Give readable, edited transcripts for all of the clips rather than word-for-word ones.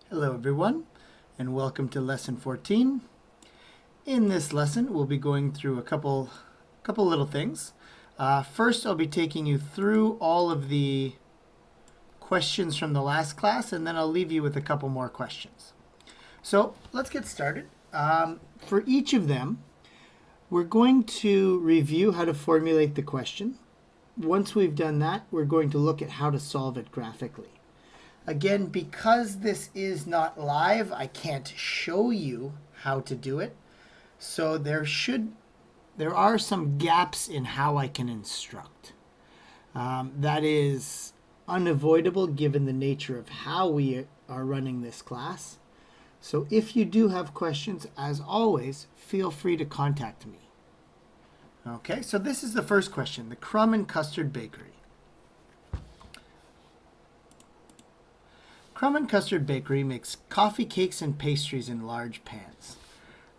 Hello everyone, and welcome to lesson 14. In this lesson, we'll be going through a couple little things. First, I'll be taking you through all of the questions from the last class, and then I'll leave you with a couple more questions. So let's get started. For each of them, we're going to review how to formulate the question. Once we've done that, we're going to look at how to solve it graphically. Again, because this is not live, I can't show you how to do it. So there are some gaps in how I can instruct. That is unavoidable given the nature of how we are running this class. So if you do have questions, as always, feel free to contact me. Okay, so this is the first question, the Crumb and Custard Bakery. Crumb and Custard Bakery makes coffee cakes and pastries in large pans.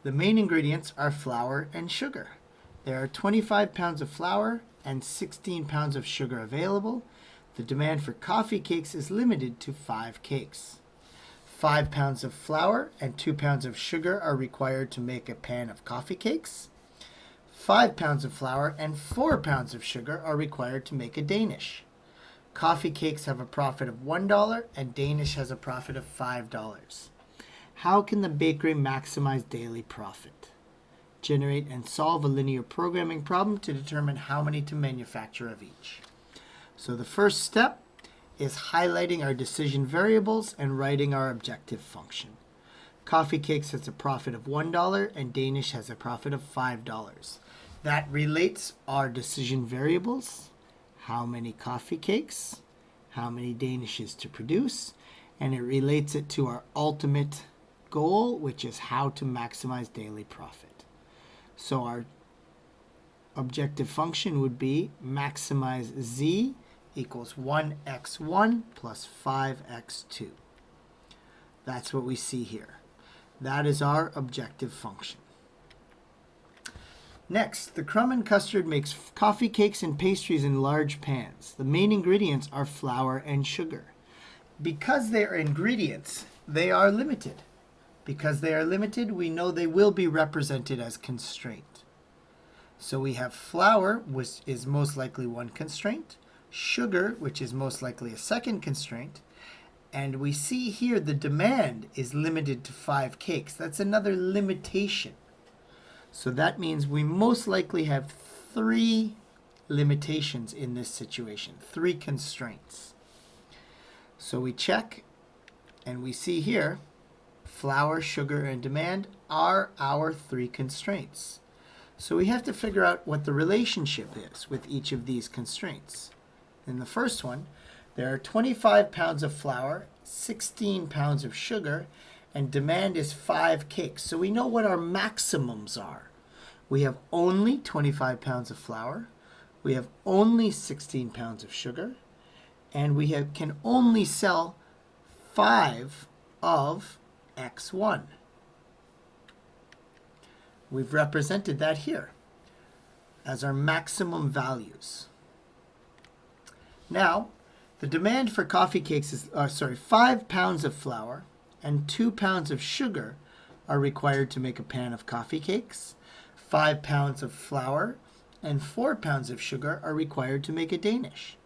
The main ingredients are flour and sugar. There are 25 pounds of flour and 16 pounds of sugar available. The demand for coffee cakes is limited to 5 cakes. 5 pounds of flour and 2 pounds of sugar are required to make a pan of coffee cakes. 5 pounds of flour and 4 pounds of sugar are required to make a Danish. Coffee cakes have a profit of $1 and Danish has a profit of $5. How can the bakery maximize daily profit? Generate and solve a linear programming problem to determine how many to manufacture of each. So the first step is highlighting our decision variables and writing our objective function. Coffee cakes has a profit of $1 and Danish has a profit of $5. That relates our decision variables. How many coffee cakes, how many Danishes to produce, and it relates it to our ultimate goal, which is how to maximize daily profit. So our objective function would be maximize z equals 1x1 plus 5x2. That's what we see here. That is our objective function. Next, the Crumb and Custard makes coffee cakes and pastries in large pans. The main ingredients are flour and sugar. Because they are ingredients, they are limited. Because they are limited, we know they will be represented as constraint. So we have flour, which is most likely one constraint, sugar, which is most likely a second constraint, and we see here the demand is limited to 5 cakes. That's another limitation. So that means we most likely have 3 limitations in this situation, 3 constraints. So we check and we see here flour, sugar, and demand are our 3 constraints. So we have to figure out what the relationship is with each of these constraints. In the first one, there are 25 pounds of flour, 16 pounds of sugar, and demand is 5 cakes. So we know what our maximums are. We have only 25 pounds of flour, we have only 16 pounds of sugar, and we can only sell 5 of x1. We've represented that here as our maximum values. Now, the demand for coffee cakes is, 5 pounds of flour and 2 pounds of sugar are required to make a pan of coffee cakes. 5 pounds of flour and 4 pounds of sugar are required to make a Danish.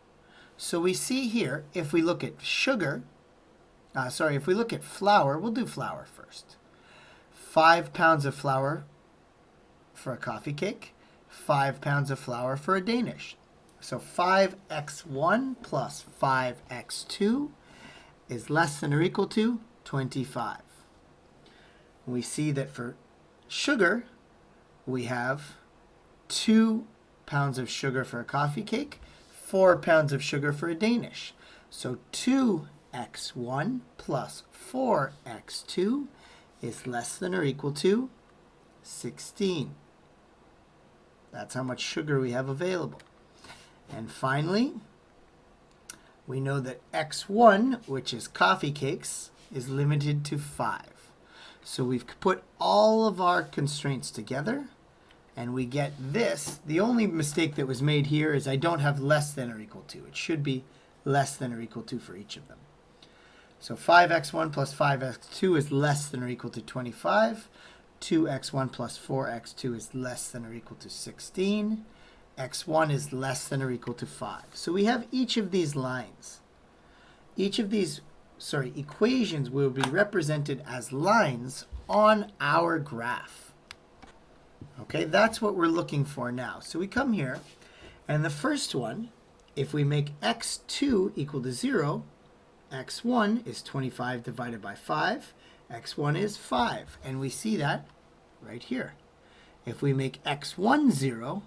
So we see here, if we look at if we look at flour, we'll do flour first. 5 pounds of flour for a coffee cake, 5 pounds of flour for a Danish. So 5x1 plus 5x2 is less than or equal to 25. We see that for sugar, we have 2 pounds of sugar for a coffee cake, 4 pounds of sugar for a Danish. So 2x1 plus 4x2 is less than or equal to 16. That's how much sugar we have available. And finally, we know that x1, which is coffee cakes, is limited to 5. So we've put all of our constraints together, and we get this. The only mistake that was made here is I don't have less than or equal to. It should be less than or equal to for each of them. So 5x1 plus 5x2 is less than or equal to 25. 2x1 plus 4x2 is less than or equal to 16. x1 is less than or equal to 5. So we have each of these lines. Each of these, equations will be represented as lines on our graph. Okay, that's what we're looking for now. So we come here, and the first one, if we make x2 equal to 0, x1 is 25 divided by 5. x1 is 5, and we see that right here. If we make x1 0,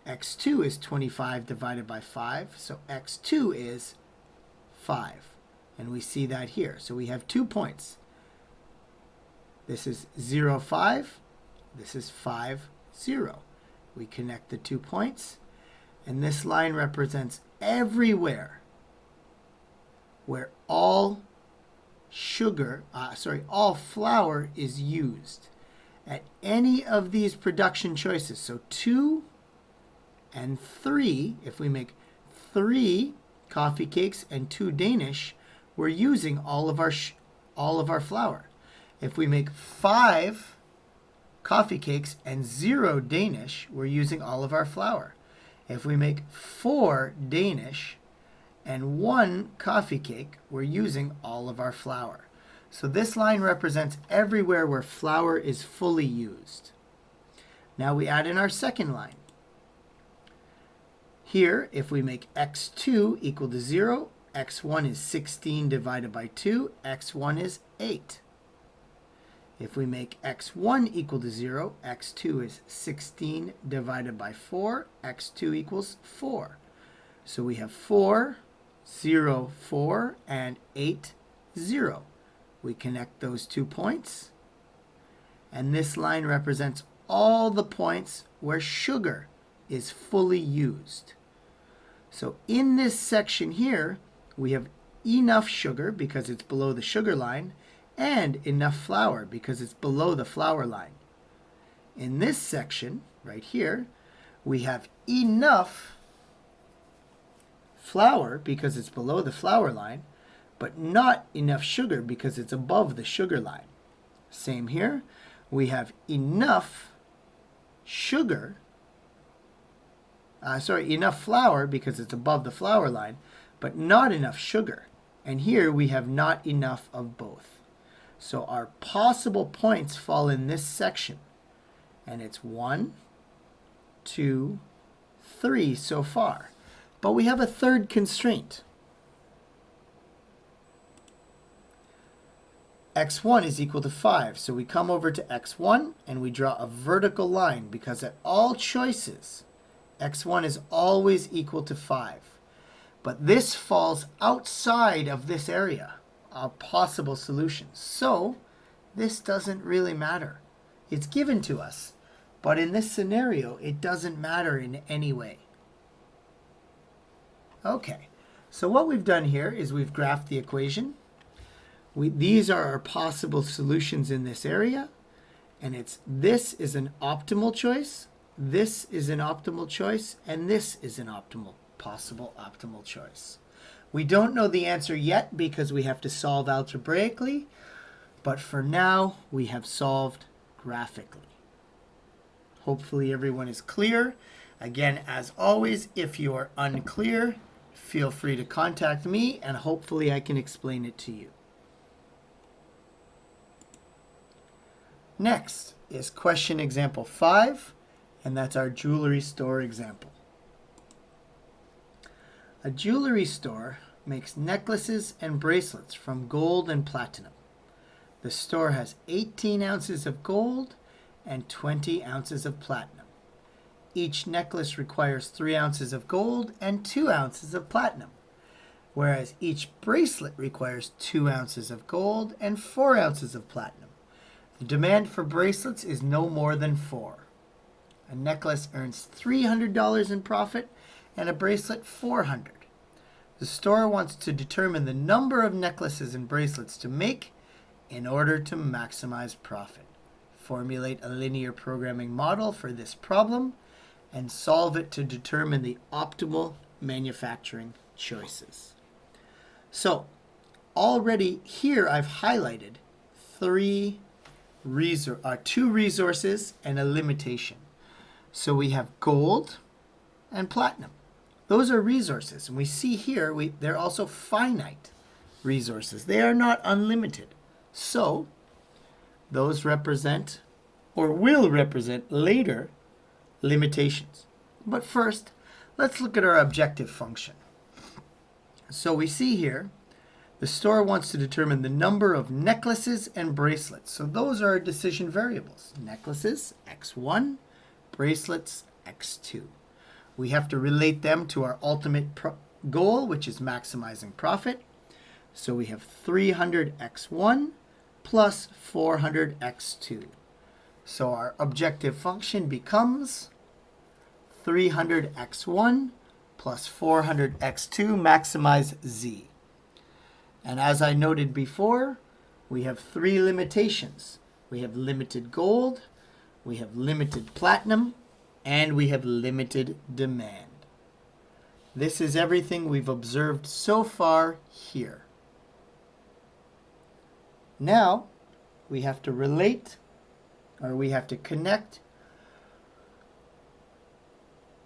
x2 is 25 divided by 5, so x2 is 5. And we see that here. So we have 2 points. This is 0, 5. This is 5, 0. We connect the 2 points. And this line represents everywhere where all flour is used. At any of these production choices, so 2 and 3, if we make 3 coffee cakes and 2 Danish, we're using all of our flour. If we make 5 coffee cakes and 0 Danish, we're using all of our flour. If we make 4 Danish and 1 coffee cake, we're using all of our flour. So this line represents everywhere where flour is fully used. Now we add in our second line. Here, if we make x2 equal to 0, x1 is 16 divided by 2, x1 is 8. If we make x1 equal to 0, x2 is 16 divided by 4, x2 equals 4. So we have 4, 0, 4, and 8, 0. We connect those 2 points, and this line represents all the points where sugar is fully used. So in this section here, we have enough sugar because it's below the sugar line, and enough flour because it's below the flour line. In this section, right here, we have enough flour because it's below the flour line, but not enough sugar because it's above the sugar line. Same here. We have enough enough flour because it's above the flour line, but not enough sugar. And here we have not enough of both. So our possible points fall in this section. And it's 1, 2, 3 so far. But we have a third constraint. x1 is equal to 5. So we come over to x1 and we draw a vertical line because at all choices, x1 is always equal to 5. But this falls outside of this area of possible solutions. So this doesn't really matter. It's given to us, but in this scenario, it doesn't matter in any way. Okay, so what we've done here is we've graphed the equation. These are our possible solutions in this area, and this is an optimal choice, this is an optimal choice, and this is an possible optimal choice. We don't know the answer yet because we have to solve algebraically, but for now we have solved graphically. Hopefully everyone is clear. Again, as always, if you are unclear, feel free to contact me and hopefully I can explain it to you. Next is question example 5, and that's our jewelry store example. A jewelry store makes necklaces and bracelets from gold and platinum. The store has 18 ounces of gold and 20 ounces of platinum. Each necklace requires 3 ounces of gold and 2 ounces of platinum, whereas each bracelet requires 2 ounces of gold and 4 ounces of platinum. The demand for bracelets is no more than 4. A necklace earns $300 in profit and a bracelet $400. The store wants to determine the number of necklaces and bracelets to make in order to maximize profit. Formulate a linear programming model for this problem and solve it to determine the optimal manufacturing choices. So, already here I've highlighted two resources and a limitation. So we have gold and platinum. Those are resources. And we see here they're also finite resources. They are not unlimited. So those represent or will represent later limitations. But first, let's look at our objective function. So we see here the store wants to determine the number of necklaces and bracelets. So those are our decision variables. Necklaces, x1, bracelets, x2. We have to relate them to our ultimate goal, which is maximizing profit. So we have 300x1 plus 400x2. So our objective function becomes 300x1 plus 400x2, maximize z. And as I noted before, we have three limitations. We have limited gold, we have limited platinum, and we have limited demand. This is everything we've observed so far here. Now, we have to relate, or we have to connect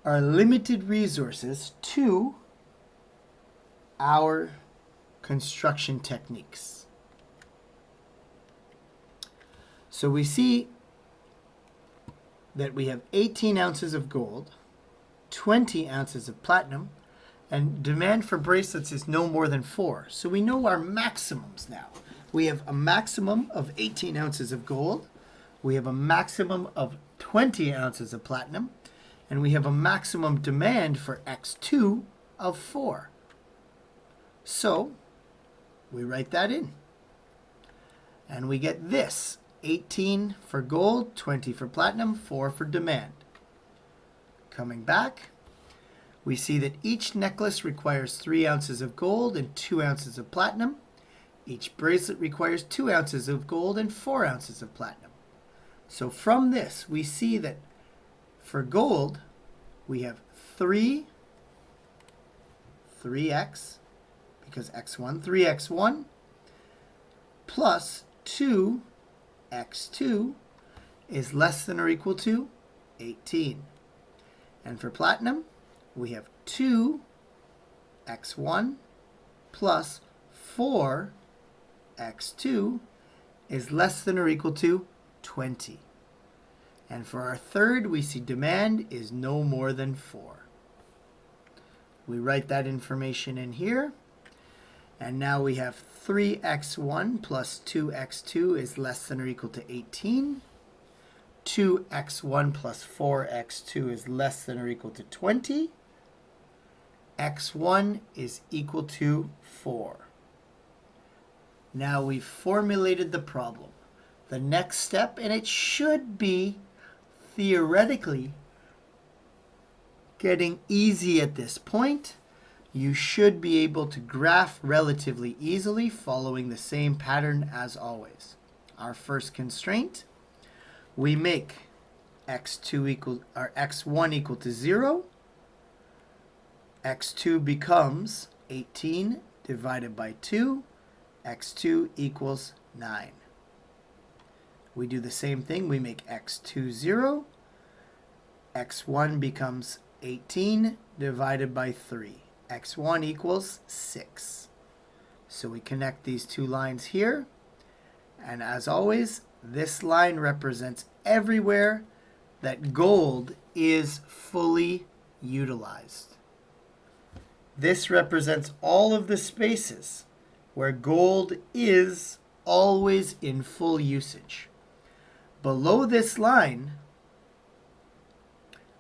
our limited resources to our construction techniques. So we see that we have 18 ounces of gold, 20 ounces of platinum, and demand for bracelets is no more than 4. So we know our maximums now. We have a maximum of 18 ounces of gold, we have a maximum of 20 ounces of platinum, and we have a maximum demand for X2 of 4. So we write that in. And we get this, 18 for gold, 20 for platinum, 4 for demand. Coming back, we see that each necklace requires 3 ounces of gold and 2 ounces of platinum. Each bracelet requires 2 ounces of gold and 4 ounces of platinum. So from this, we see that for gold, we have 3x, because x1, 3x1, plus 2x2 is less than or equal to 18. And for platinum, we have 2x1 plus 4x2 is less than or equal to 20. And for our third, we see demand is no more than 4. We write that information in here. And now we have 3x1 plus 2x2 is less than or equal to 18. 2x1 plus 4x2 is less than or equal to 20. x1 is equal to 4. Now we've formulated the problem. The next step, and it should be theoretically getting easy at this point, you should be able to graph relatively easily following the same pattern as always. Our first constraint, we make x1 equal to 0. x2 becomes 18 divided by 2. x2 equals 9. We do the same thing. We make x2 0. x1 becomes 18 divided by 3. x1 equals 6. So we connect these two lines here. And as always, this line represents everywhere that gold is fully utilized. This represents all of the spaces where gold is always in full usage. Below this line,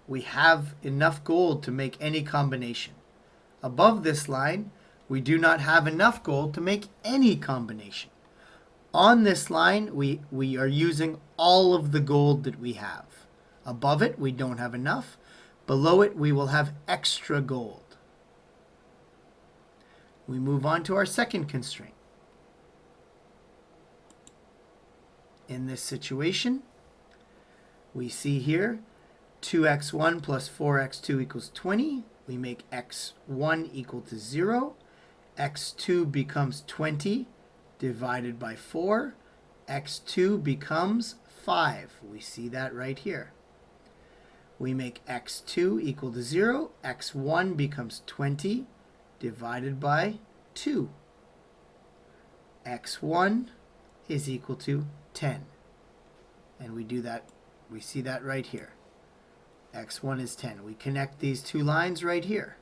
we have enough gold to make any combination. Above this line, we do not have enough gold to make any combination. On this line, we are using all of the gold that we have. Above it, we don't have enough. Below it, we will have extra gold. We move on to our second constraint. In this situation, we see here 2x1 plus 4x2 equals 20. We make x1 equal to 0. x2 becomes 20 divided by 4. x2 becomes 5. We see that right here. We make x2 equal to 0. x1 becomes 20 divided by 2. x1 is equal to 10. And we see that right here. x1 is 10. We connect these two lines right here,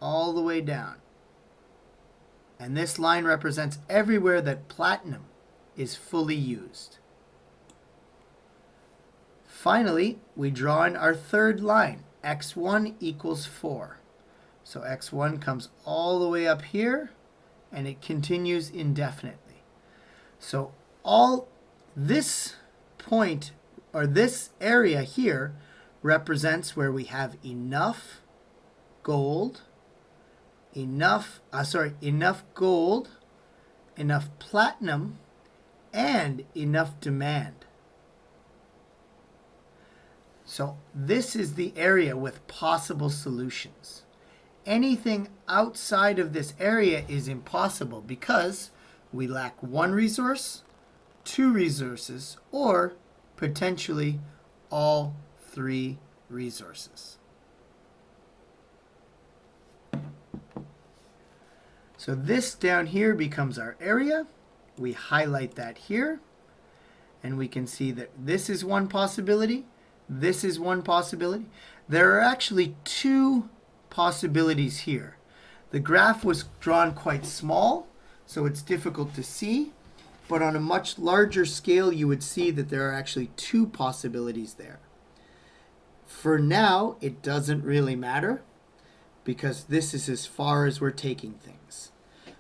all the way down. And this line represents everywhere that platinum is fully used. Finally, we draw in our third line. x1 equals 4. So x1 comes all the way up here, and it continues indefinitely. So all this point, or this area here, represents where we have enough gold, enough gold, enough platinum, and enough demand. So this is the area with possible solutions. Anything outside of this area is impossible because we lack one resource, two resources, or potentially all three resources. So this down here becomes our area. We highlight that here, and we can see that this is one possibility. This is one possibility. There are actually two possibilities here. The graph was drawn quite small, so it's difficult to see, but on a much larger scale you would see that there are actually two possibilities there. For now, it doesn't really matter because this is as far as we're taking things.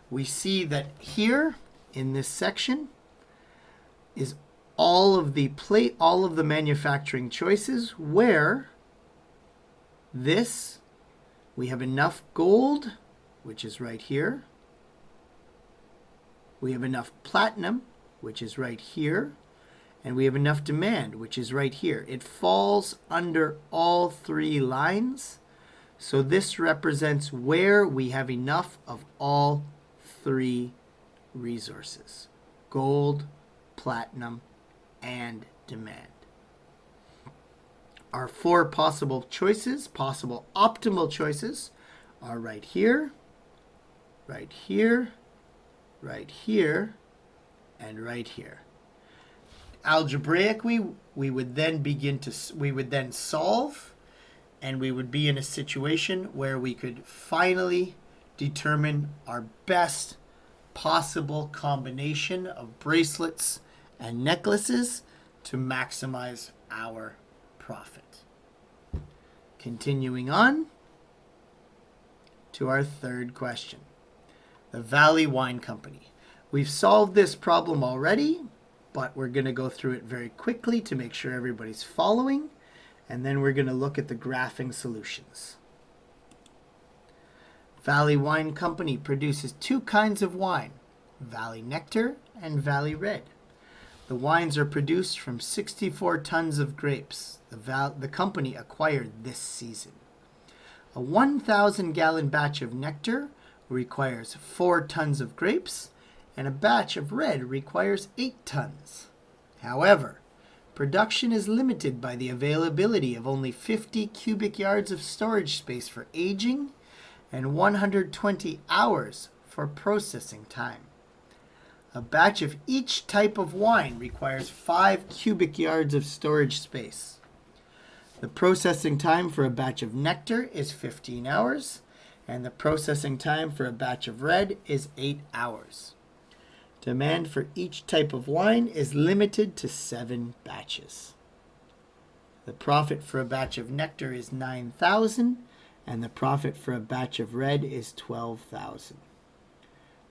We see that here in this section is all of the manufacturing choices where we have enough gold, which is right here. We have enough platinum, which is right here. And we have enough demand, which is right here. It falls under all three lines. So this represents where we have enough of all three resources: gold, platinum, and demand. Our four possible choices, possible optimal choices, are right here, right here, right here, and right here. Algebraically, we would then solve, and we would be in a situation where we could finally determine our best possible combination of bracelets and necklaces to maximize our profit. Continuing on to our third question. The Valley Wine Company. We've solved this problem already, but we're going to go through it very quickly to make sure everybody's following, and then we're going to look at the graphing solutions. Valley Wine Company produces two kinds of wine, Valley Nectar and Valley Red. The wines are produced from 64 tons of grapes the company acquired this season. A 1,000-gallon batch of nectar requires 4 tons of grapes, and a batch of red requires 8 tons. However, production is limited by the availability of only 50 cubic yards of storage space for aging and 120 hours for processing time. A batch of each type of wine requires 5 cubic yards of storage space. The processing time for a batch of nectar is 15 hours, and the processing time for a batch of red is 8 hours. Demand for each type of wine is limited to 7 batches. The profit for a batch of nectar is 9,000, and the profit for a batch of red is 12,000.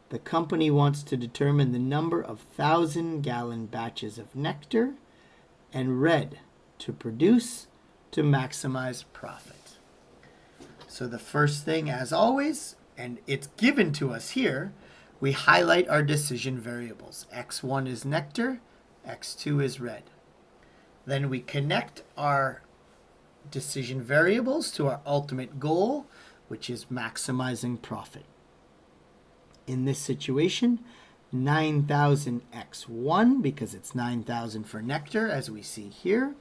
The company wants to determine the number of 1,000-gallon batches of nectar and red to produce to maximize profit. So the first thing, as always, and it's given to us here, we highlight our decision variables. X1 is nectar, X2 is red. Then we connect our decision variables to our ultimate goal, which is maximizing profit. in this situation, 9,000x1 because it's 9,000 for nectar, as we see here,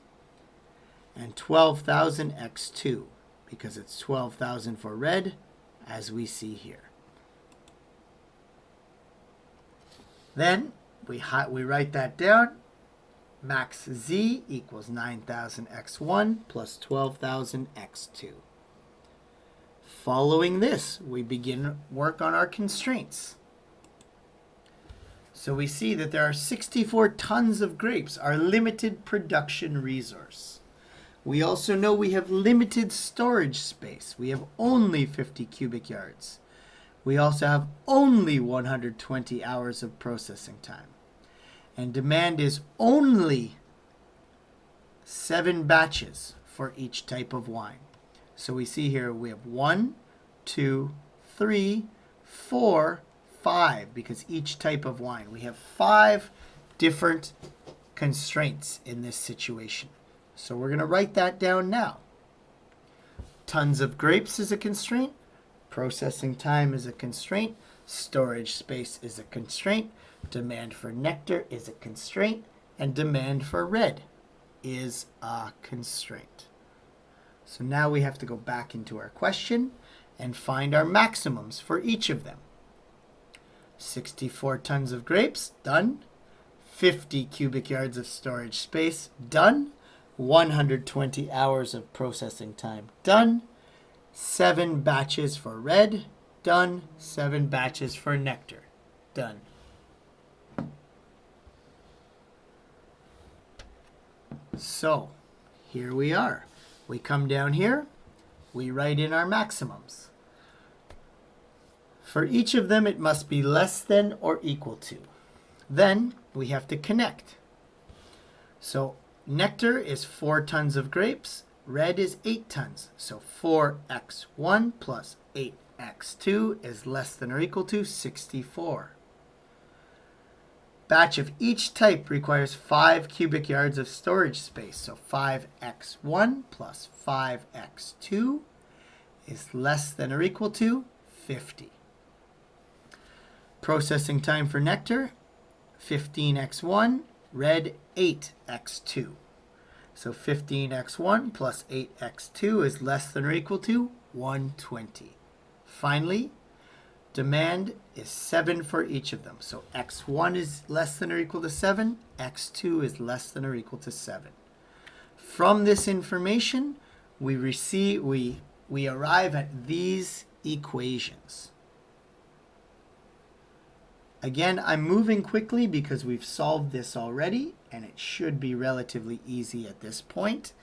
and 12,000x2 because it's 12,000 for red, as we see here. Then we write that down. Max z equals 9,000x1 plus 12,000x2. Following this, we begin work on our constraints. So we see that there are 64 tons of grapes, our limited production resource. We also know we have limited storage space. We have only 50 cubic yards. We also have only 120 hours of processing time. And demand is only 7 batches for each type of wine. So we see here we have 1, 2, 3, 4, 5, because each type of wine. We have 5 different constraints in this situation. So we're going to write that down now. Tons of grapes is a constraint. Processing time is a constraint. Storage space is a constraint. Demand for nectar is a constraint. And demand for red is a constraint. So now we have to go back into our question and find our maximums for each of them. 64 tons of grapes, done. 50 cubic yards of storage space, done. 120 hours of processing time, done. 7 batches for red, done. 7 batches for nectar, done. So here we are. We come down here, we write in our maximums. For each of them, it must be less than or equal to. Then we have to connect. So nectar is 4 tons of grapes, red is 8 tons. So 4x1 plus 8x2 is less than or equal to 64. Batch of each type requires 5 cubic yards of storage space. So 5x1 plus 5x2 is less than or equal to 50. Processing time for nectar, 15x1, red 8x2. So 15x1 plus 8x2 is less than or equal to 120. Finally, demand is 7 for each of them. So x1 is less than or equal to 7, x2 is less than or equal to 7. From this information, we arrive at these equations. Again, I'm moving quickly because we've solved this already, and it should be relatively easy at this point.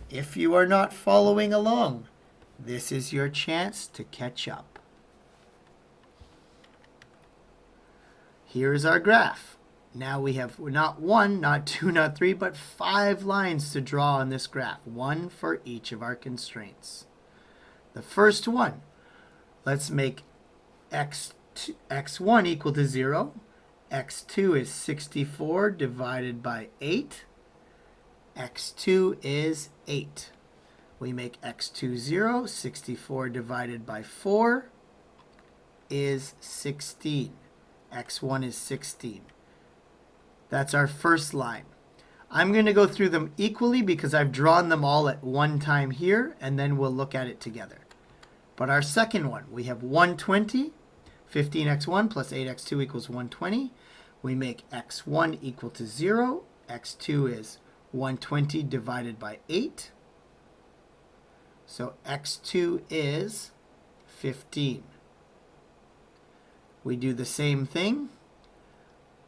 If you are not following along, this is your chance to catch up. Here's our graph. Now we have not 1, not 2, not 3, but 5 lines to draw on this graph, 1 for each of our constraints. The first one, let's make x1 equal to 0. x2 is 64 divided by 8. x2 is 8. We make x2 0. 64 divided by 4 is 16. x1 is 16. That's our first line. I'm going to go through them equally because I've drawn them all at one time here, and then we'll look at it together. But our second one, we have 120. 15x1 plus 8x2 equals 120. We make x1 equal to 0. x2 is 120 divided by 8. So x2 is 15. We do the same thing.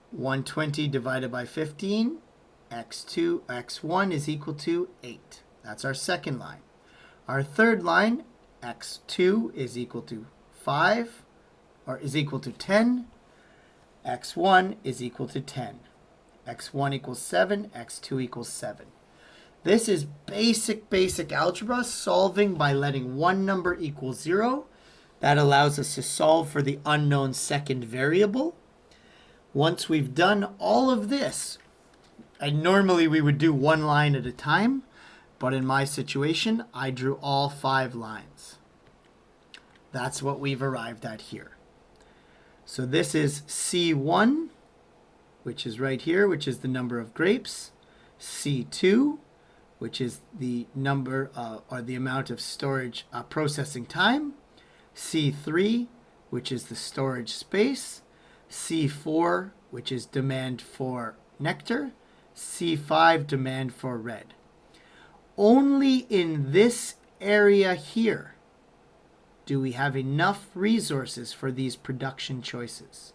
120 divided by 15. x1 is equal to 8. That's our second line. Our third line, x2 is equal to 5. Or is equal to 10, x1 is equal to 10. x1 equals 7, x2 equals 7. This is basic algebra, solving by letting one number equal 0. That allows us to solve for the unknown second variable. Once we've done all of this, and normally we would do one line at a time, but in my situation, I drew all 5 lines. That's what we've arrived at here. So this is C1, which is right here, which is the number of grapes. C2, which is the number or the amount of storage processing time. C3, which is the storage space. C4, which is demand for nectar. C5, demand for red. Only in this area here do we have enough resources for these production choices.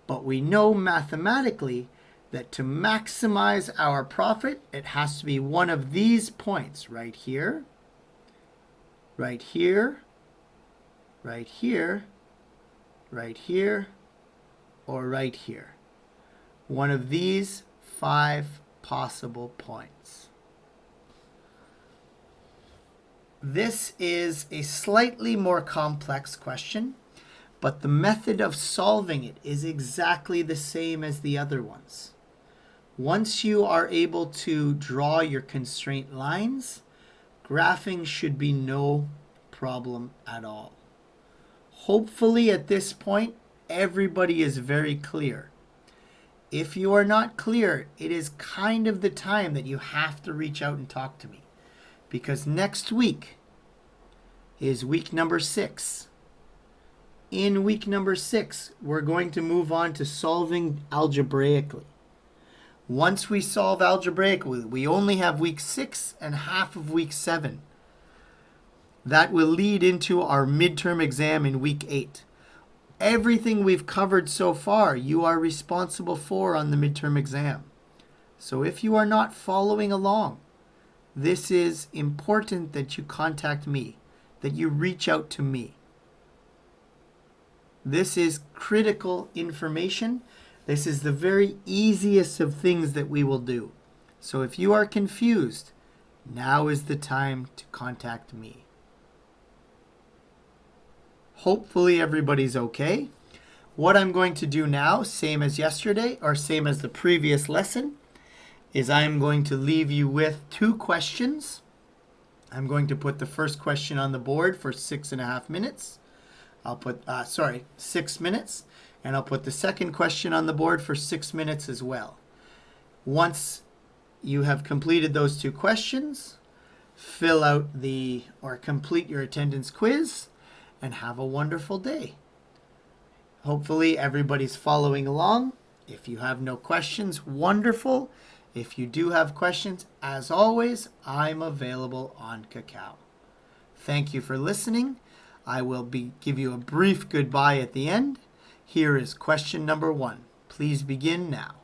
But we know mathematically that to maximize our profit, it has to be one of these points right here, right here, right here, right here, or right here. One of these 5 possible points. This is a slightly more complex question, but the method of solving it is exactly the same as the other ones. Once you are able to draw your constraint lines, graphing should be no problem at all. Hopefully at this point, everybody is very clear. If you are not clear, it is kind of the time that you have to reach out and talk to me. Because next week is week number 6. In week number 6, we're going to move on to solving algebraically. Once we solve algebraically, we only have week 6 and half of week 7. That will lead into our midterm exam in week 8. Everything we've covered so far, you are responsible for on the midterm exam. So if you are not following along, this is important that you contact me, that you reach out to me. This is critical information. This is the very easiest of things that we will do. So if you are confused, now is the time to contact me. Hopefully everybody's okay. What I'm going to do now, same as yesterday or same as the previous lesson, is I'm going to leave you with 2 questions. I'm going to put the first question on the board for 6.5 minutes. I'll put, 6 minutes. And I'll put the second question on the board for 6 minutes as well. Once you have completed those 2 questions, fill out or complete your attendance quiz and have a wonderful day. Hopefully everybody's following along. If you have no questions, wonderful. If you do have questions, as always, I'm available on Kakao. Thank you for listening. I will give you a brief goodbye at the end. Here is question number 1. Please begin now.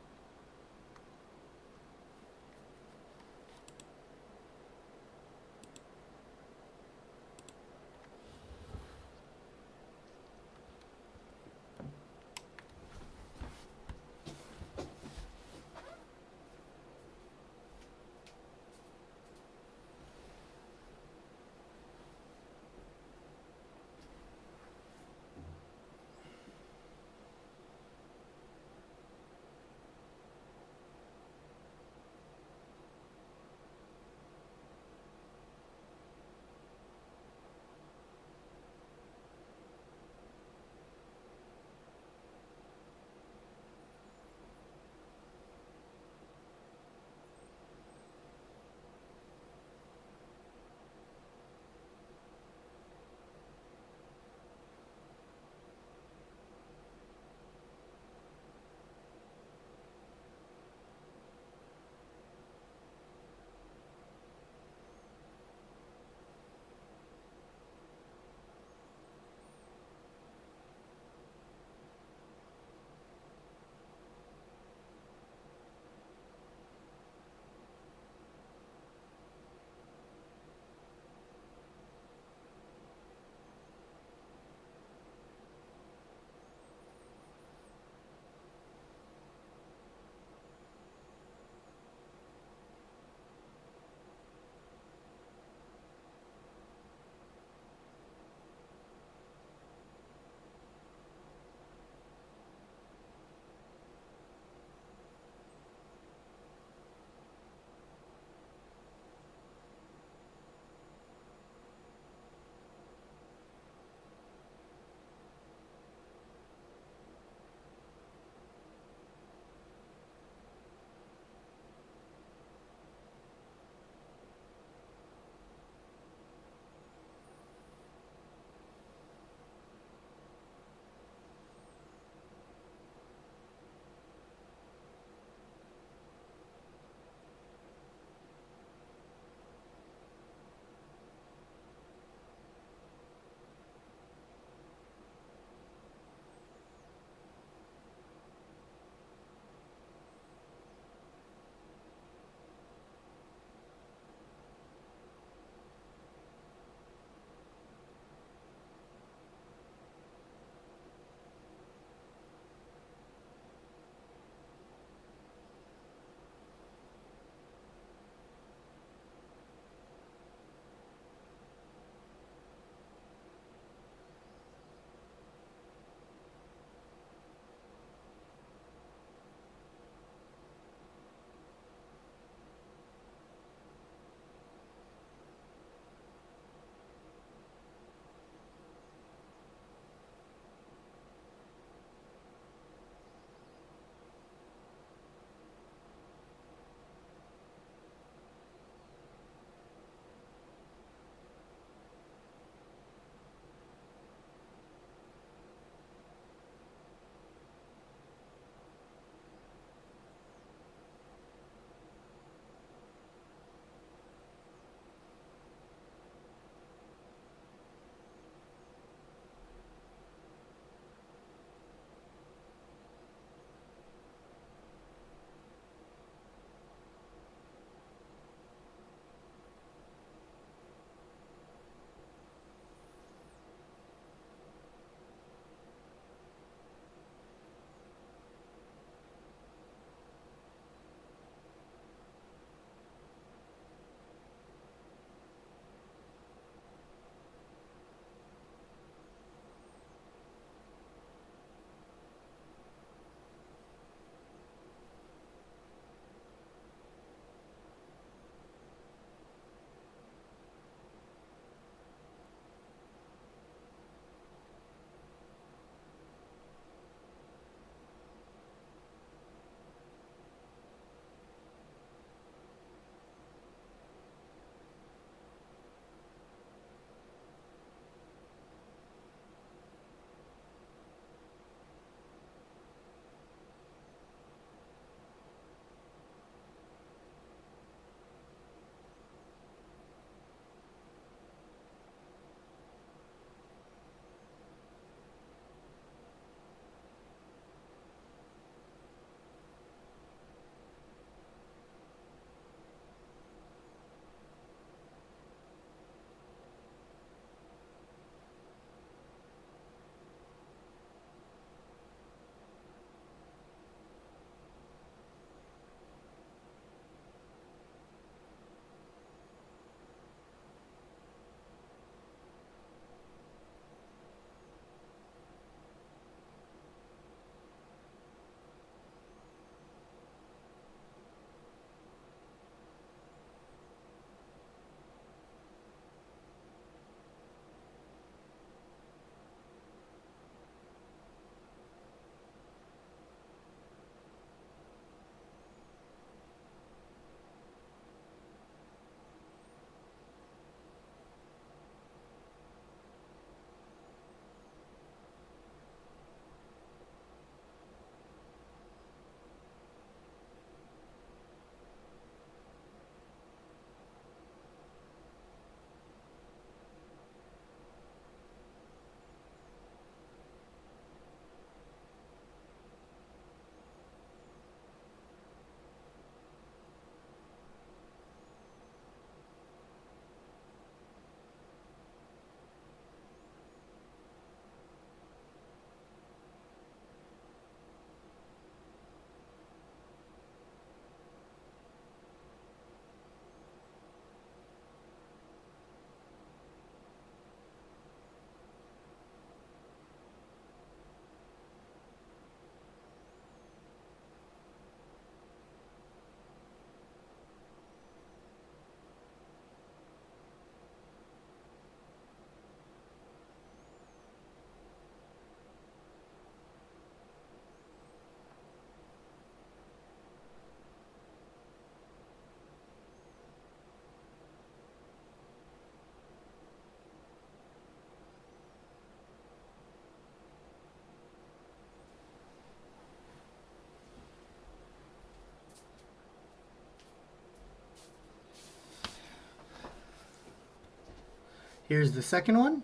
Here's the second one.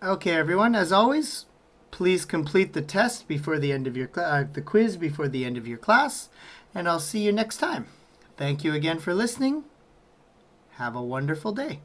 Okay, everyone, as always, please complete the test before the end of your the quiz before the end of your class, and I'll see you next time. Thank you again for listening. Have a wonderful day.